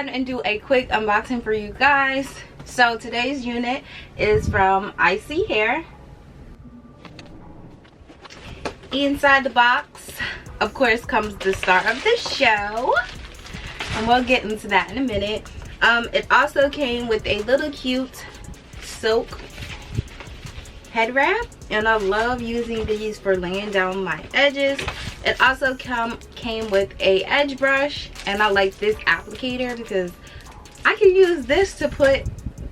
ahead and do a quick unboxing for you guys. So today's unit is from Iseehair. Inside the box, of course, comes the star of the show, and we'll get into that in a minute. It also came with a little cute silk head wrap, and I love using these for laying down my edges. It also came with a edge brush, and I like this applicator because I can use this to put,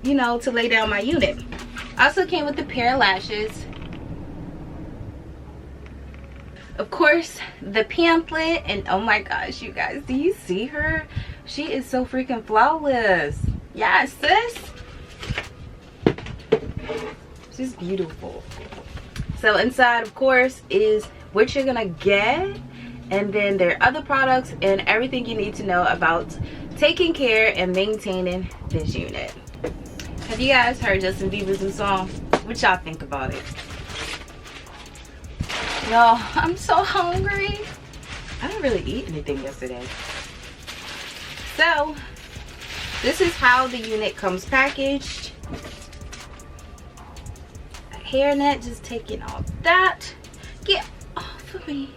you know, to lay down my unit. Also came with a pair of lashes. Of course, the pamphlet, and oh my gosh, you guys, do you see her? She is so freaking flawless. Yes, sis. She's beautiful. So inside, of course, is what you're gonna get, and then there are other products and everything you need to know about taking care and maintaining this unit. Have you guys heard Justin Bieber's new song? What y'all think about it? Y'all, I'm so hungry. I didn't really eat anything yesterday. So this is how the unit comes packaged. A hairnet, just taking off that. Get off of me.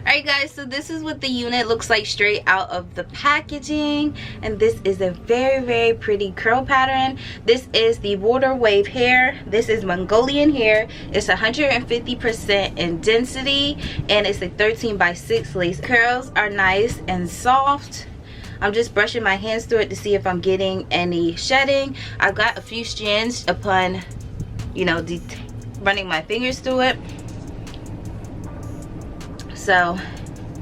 Alright guys, so this is what the unit looks like straight out of the packaging, and this is a very pretty curl pattern. This is the water wave hair. This is Mongolian hair. It's 150% in density, and it's a 13x6 lace. Curls are nice and soft. I'm just brushing my hands through it to see if I'm getting any shedding. I've got a few strands upon, you know, running my fingers through it. So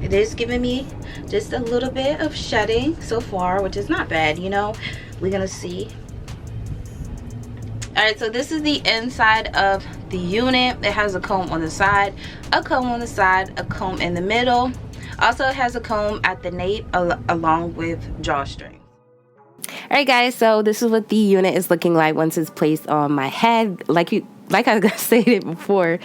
it is giving me just a little bit of shedding so far, which is not bad, you know. We're gonna see. All right, so this is the inside of the unit. It has a comb on the side, a comb on the side, a comb in the middle. Also, it has a comb at the nape along with drawstring. All right guys, so this is what the unit is looking like once it's placed on my head. Like I stated before,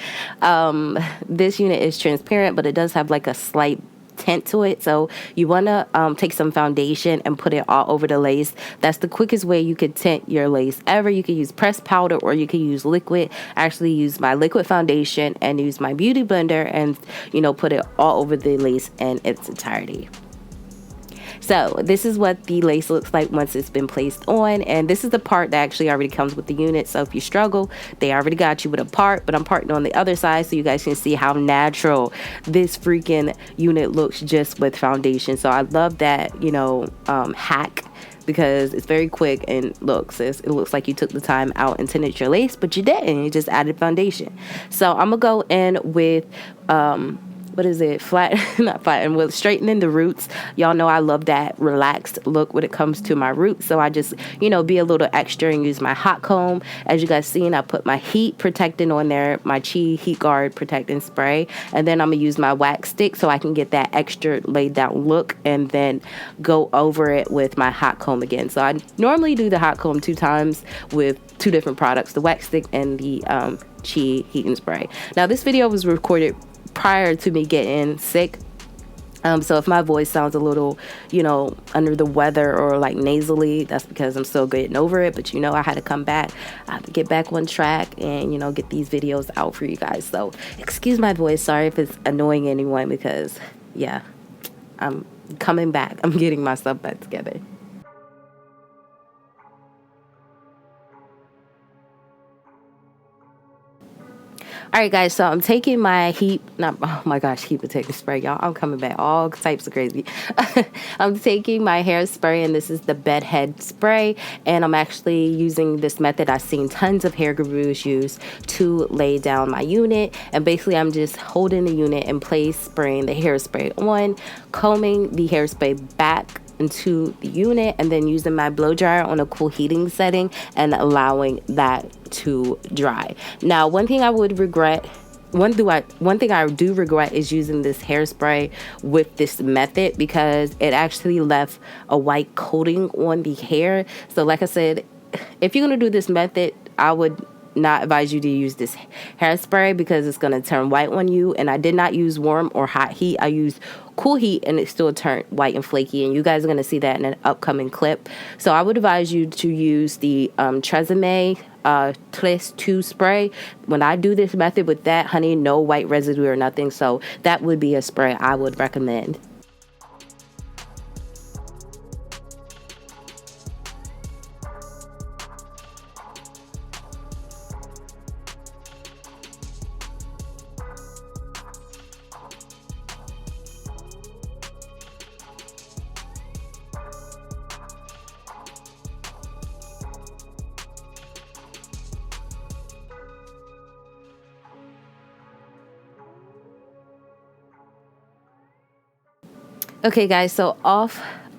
this unit is transparent, but it does have like a slight tint to it. So you want to take some foundation and put it all over the lace. That's the quickest way you could tint your lace ever. You can use pressed powder or you can use liquid. I actually use my liquid foundation and use my beauty blender and, you know, put it all over the lace in its entirety. So this is what the lace looks like once it's been placed on, and this is the part that actually already comes with the unit. So if you struggle, they already got you with a part, but I'm parting on the other side so you guys can see how natural this freaking unit looks just with foundation. So I love that, you know, hack, because it's very quick. And look, sis, it looks like you took the time out and tinted your lace, but you didn't. You just added foundation. So I'm gonna go in with what is it, not flat, and with straightening the roots. Y'all know I love that relaxed look when it comes to my roots, so I just, you know, be a little extra and use my hot comb. As you guys seen, I put my heat protectant on there, my 𝚘 heat guard protecting spray, and then I'm gonna use my wax stick so I can get that extra laid down look, and then go over it with my hot comb again. So I normally do the hot comb 2 times with 2 different products, the wax stick and the 𝚘heat and spray. Now this video was recorded prior to me getting sick, so if my voice sounds a little, you know, under the weather or like nasally, that's because I'm still getting over it. But you know, I had to come back, I have to get back on track and, you know, get these videos out for you guys. So excuse my voice, sorry if it's annoying anyone, because yeah, I'm coming back, I'm getting my stuff back together. Alright guys, so I'm taking my oh my gosh, heat protecting spray, y'all. I'm coming back all types of crazy. I'm taking my hairspray, and this is the bedhead spray, and I'm actually using this method I've seen tons of hair gurus use to lay down my unit. And basically I'm just holding the unit in place, spraying the hairspray on, combing the hairspray back into the unit, and then using my blow dryer on a cool heating setting and allowing that to dry. Now, one thing I do regret is using this hairspray with this method, because it actually left a white coating on the hair. So like I said, if you're gonna do this method, I would not advise you to use this hairspray because it's going to turn white on you. And I did not use warm or hot heat. I used cool heat and it still turned white and flaky. And you guys are going to see that in an upcoming clip. So I would advise you to use the 𝚘𝚘 Twist 2 spray. When I do this method with that, honey, no white residue or nothing. So that would be a spray I would recommend. Okay, guys, so what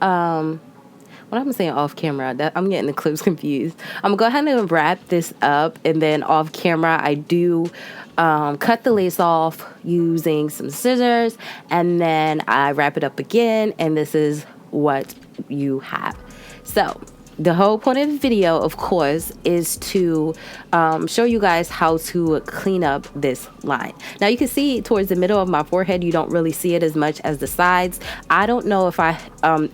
I'm saying off camera, I'm getting the clips confused. I'm gonna go ahead and wrap this up, and then off camera I do cut the lace off using some scissors, and then I wrap it up again, and this is what you have. So the whole point of the video, of course, is to show you guys how to clean up this line. Now you can see towards the middle of my forehead, you don't really see it as much as the sides. I don't know if I'm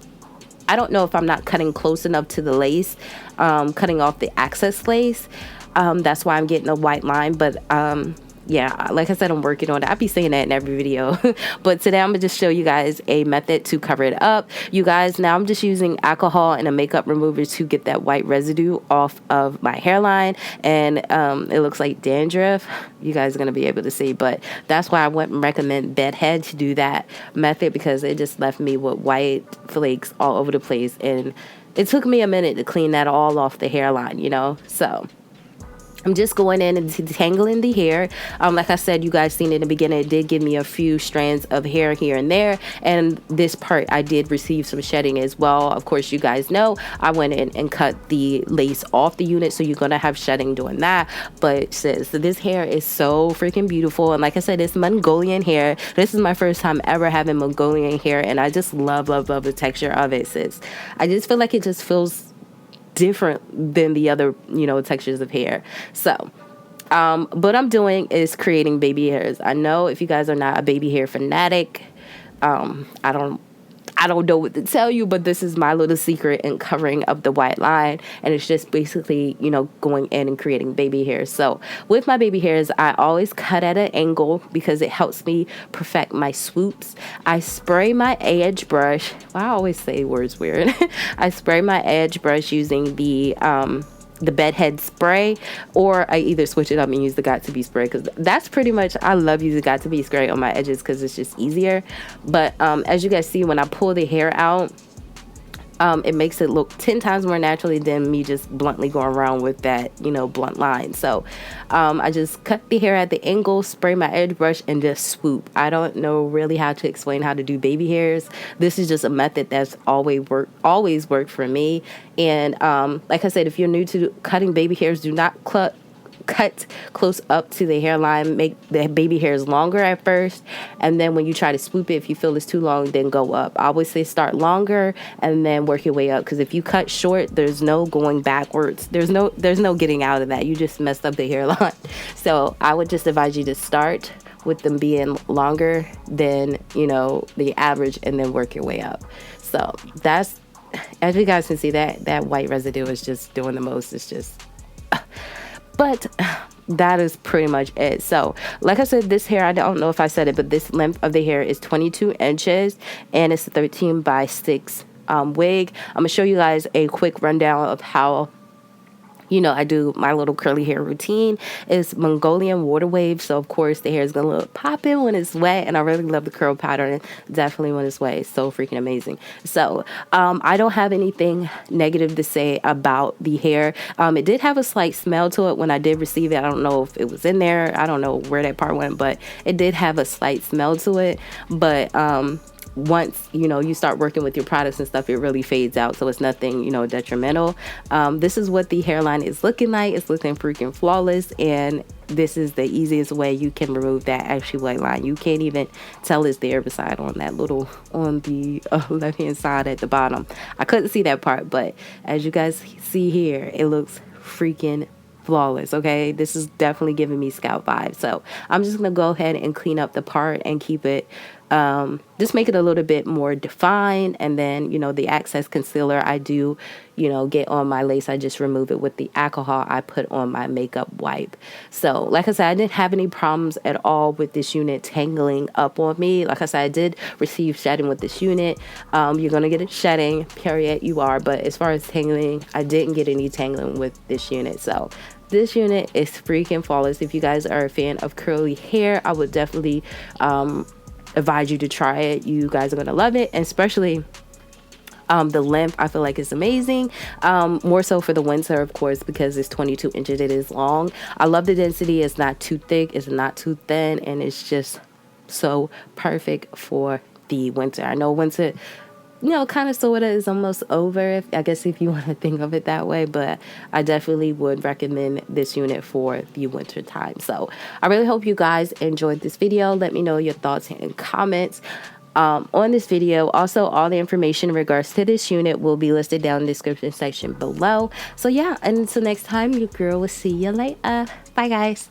not cutting close enough to the lace, cutting off the excess lace. That's why I'm getting a white line, but yeah, like I said, I'm working on it. I'll be saying that in every video. But today I'm going to just show you guys a method to cover it up. You guys, now I'm just using alcohol and a makeup remover to get that white residue off of my hairline. And it looks like dandruff. You guys are going to be able to see. But that's why I wouldn't recommend bedhead to do that method, because it just left me with white flakes all over the place. And it took me a minute to clean that all off the hairline, you know. So I'm just going in and detangling the hair. Like I said, you guys seen in the beginning, it did give me a few strands of hair here and there. And this part, I did receive some shedding as well. Of course, you guys know I went in and cut the lace off the unit, so you're going to have shedding doing that. But sis, this hair is so freaking beautiful. And like I said, it's Mongolian hair. This is my first time ever having Mongolian hair, and I just love the texture of it, sis. I just feel like it just feels different than the other, you know, textures of hair. So what I'm doing is creating baby hairs. I know if you guys are not a baby hair fanatic, I don't know what to tell you, but this is my little secret in covering up the white line. And it's just basically, you know, going in and creating baby hairs. So with my baby hairs, I always cut at an angle because it helps me perfect my swoops. I spray my edge brush. Well, I always say words weird. I spray my edge brush using the bedhead spray, or I either switch it up and use the got2b spray, because that's pretty much, I love using got2b spray on my edges because it's just easier. But as you guys see, when I pull the hair out, it makes it look 10 times more naturally than me just bluntly going around with that, you know, blunt line. So I just cut the hair at the angle, spray my edge brush, and just swoop. I don't know really how to explain how to do baby hairs. This is just a method that's always worked for me. And like I said, if you're new to cutting baby hairs, do not cut close up to the hairline. Make the baby hairs longer at first, and then when you try to swoop it, if you feel it's too long, then go up. I always say start longer and then work your way up, because if you cut short, there's no going backwards. There's no getting out of that. You just messed up the hairline. So I would just advise you to start with them being longer than, you know, the average, and then work your way up. So that's, as you guys can see, that white residue is just doing the most. It's just but that is pretty much it. So like I said, this hair, I don't know if I said it, but this length of the hair is 22 inches, and it's a 13 by 6 wig. I'm gonna show you guys a quick rundown of how, you know, I do my little curly hair routine. It's Mongolian water wave, so of course the hair is gonna look popping when it's wet, and I really love the curl pattern, definitely when it's wet. It's so freaking amazing. So I don't have anything negative to say about the hair. It did have a slight smell to it when I did receive it. I don't know if it was in there, I don't know where that part went, but it did have a slight smell to it. But once, you know, you start working with your products and stuff, it really fades out, so it's nothing, you know, detrimental. This is what the hairline is looking like. It's looking freaking flawless, and this is the easiest way you can remove that actual white line. You can't even tell it's the herbicide on that little, on the left hand side at the bottom. I couldn't see that part, but as you guys see here, it looks freaking flawless. Okay, this is definitely giving me scalp vibes. So I'm just gonna go ahead and clean up the part and keep it, just make it a little bit more defined. And then, you know, the excess concealer I do, you know, get on my lace, I just remove it with the alcohol I put on my makeup wipe. So like I said, I didn't have any problems at all with this unit tangling up on me. Like I said, I did receive shedding with this unit. You're gonna get a shedding, period, you are. But as far as tangling, I didn't get any tangling with this unit. So this unit is freaking flawless. If you guys are a fan of curly hair, I would definitely advise you to try it. You guys are gonna love it, and especially the length I feel like is amazing, more so for the winter, of course, because it's 22 inches. It is long. I love the density. It's not too thick, it's not too thin, and it's just so perfect for the winter. I know winter, you know, kind of sort of is almost over, I guess, if you want to think of it that way, but I definitely would recommend this unit for the winter time. So I really hope you guys enjoyed this video. Let me know your thoughts and comments on this video. Also, all the information in regards to this unit will be listed down in the description section below. So yeah, and until next time, your girl will see you later. Bye guys.